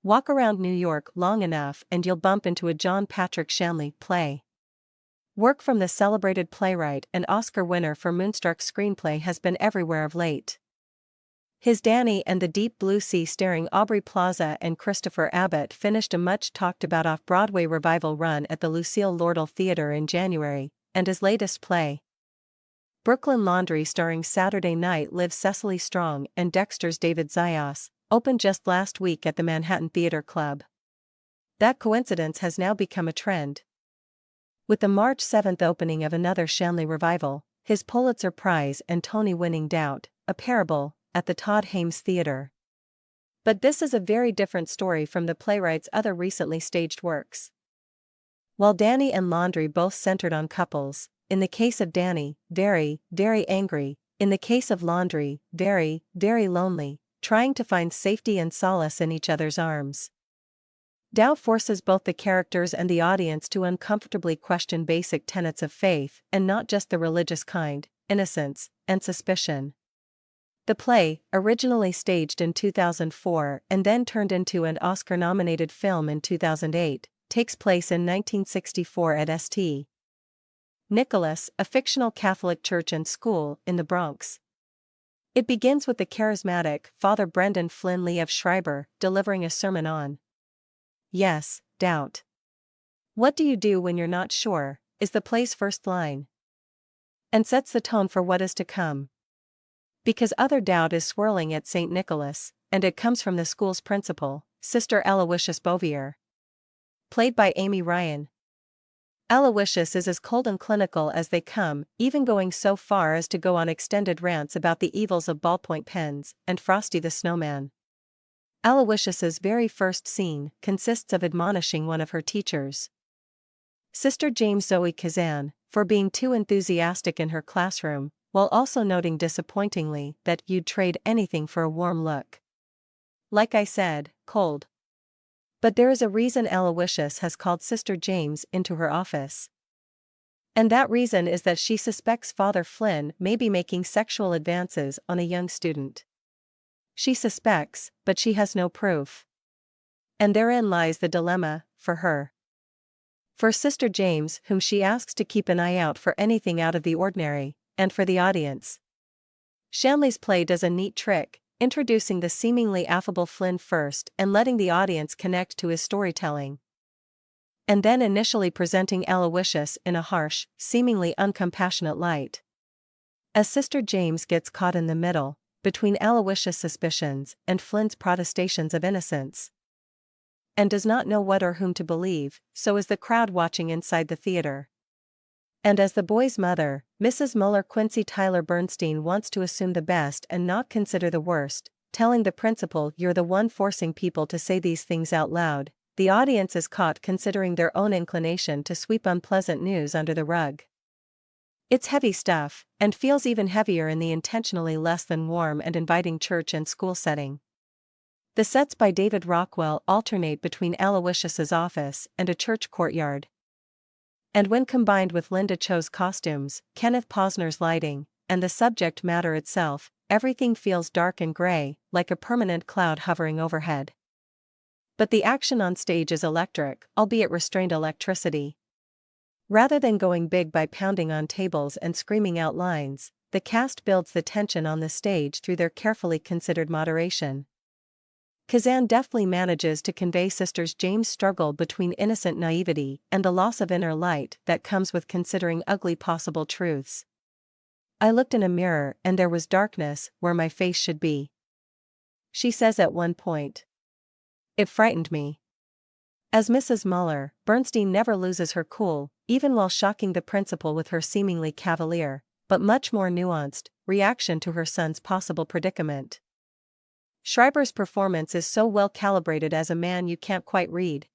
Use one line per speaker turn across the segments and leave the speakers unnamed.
Walk around New York long enough and you'll bump into a John Patrick Shanley play. Work from the celebrated playwright and Oscar winner for Moonstruck's screenplay has been everywhere of late. His Danny and the Deep Blue Sea starring Aubrey Plaza and Christopher Abbott finished a much-talked-about off-Broadway revival run at the Lucille Lortel Theatre in January, and his latest play, Brooklyn Laundry starring Saturday Night Liv's Cecily Strong and Dexter's David Zayas, opened just last week at the Manhattan Theatre Club. That coincidence has now become a trend. With the March 7th opening of another Shanley revival, his Pulitzer Prize and Tony-winning Doubt, a Parable, at the Todd Hames Theatre. But this is a very different story from the playwright's other recently staged works. While Danny and Laundry both centered on couples, in the case of Danny, very, very angry, in the case of Laundry, very, very lonely, trying to find safety and solace in each other's arms. Doubt forces both the characters and the audience to uncomfortably question basic tenets of faith, and not just the religious kind, innocence, and suspicion. The play, originally staged in 2004 and then turned into an Oscar-nominated film in 2008, takes place in 1964 at St. Nicholas, a fictional Catholic church and school in the Bronx. It begins with the charismatic Father Brendan Flynn Liev Schreiber delivering a sermon on "Yes, doubt. What do you do when you're not sure?" is the play's first line, and sets the tone for what is to come. Because other doubt is swirling at St. Nicholas, and it comes from the school's principal, Sister Aloysius Bouvier, played by Amy Ryan. Aloysius is as cold and clinical as they come, even going so far as to go on extended rants about the evils of ballpoint pens and Frosty the Snowman. Aloysius's very first scene consists of admonishing one of her teachers, Sister James Zoe Kazan, for being too enthusiastic in her classroom, while also noting disappointingly that you'd trade anything for a warm look. Like I said, cold. But there is a reason Aloysius has called Sister James into her office. And that reason is that she suspects Father Flynn may be making sexual advances on a young student. She suspects, but she has no proof. And therein lies the dilemma, for her. For Sister James, whom she asks to keep an eye out for anything out of the ordinary, and for the audience. Shanley's play does a neat trick, introducing the seemingly affable Flynn first and letting the audience connect to his storytelling, and then initially presenting Aloysius in a harsh, seemingly uncompassionate light. As Sister James gets caught in the middle, between Aloysius' suspicions and Flynn's protestations of innocence, and does not know what or whom to believe, so is the crowd watching inside the theater. And as the boy's mother, Mrs. Muller Quincy Tyler Bernstein wants to assume the best and not consider the worst, telling the principal you're the one forcing people to say these things out loud, the audience is caught considering their own inclination to sweep unpleasant news under the rug. It's heavy stuff, and feels even heavier in the intentionally less than warm and inviting church and school setting. The sets by David Rockwell alternate between Aloysius's office and a church courtyard. And when combined with Linda Cho's costumes, Kenneth Posner's lighting, and the subject matter itself, everything feels dark and gray, like a permanent cloud hovering overhead. But the action on stage is electric, albeit restrained electricity. Rather than going big by pounding on tables and screaming out lines, the cast builds the tension on the stage through their carefully considered moderation. Kazan deftly manages to convey Sister James' struggle between innocent naivety and the loss of inner light that comes with considering ugly possible truths. "I looked in a mirror and there was darkness where my face should be," she says at one point. "It frightened me." As Mrs. Muller, Bernstein never loses her cool, even while shocking the principal with her seemingly cavalier, but much more nuanced, reaction to her son's possible predicament. Schreiber's performance is so well calibrated as a man you can't quite read.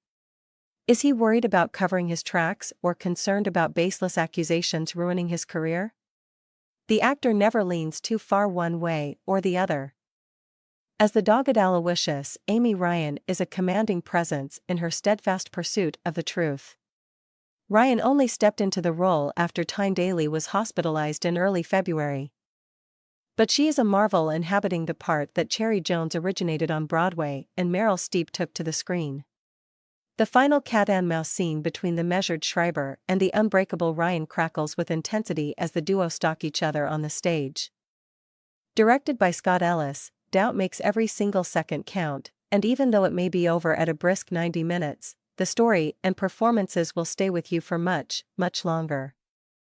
Is he worried about covering his tracks or concerned about baseless accusations ruining his career? The actor never leans too far one way or the other. As the dogged Aloysius, Amy Ryan is a commanding presence in her steadfast pursuit of the truth. Ryan only stepped into the role after Tyne Daly was hospitalized in early February. But she is a marvel inhabiting the part that Cherry Jones originated on Broadway and Meryl Streep took to the screen. The final cat-and-mouse scene between the measured Schreiber and the unbreakable Ryan crackles with intensity as the duo stalk each other on the stage. Directed by Scott Ellis, Doubt makes every single second count, and even though it may be over at a brisk 90 minutes, the story and performances will stay with you for much, much longer.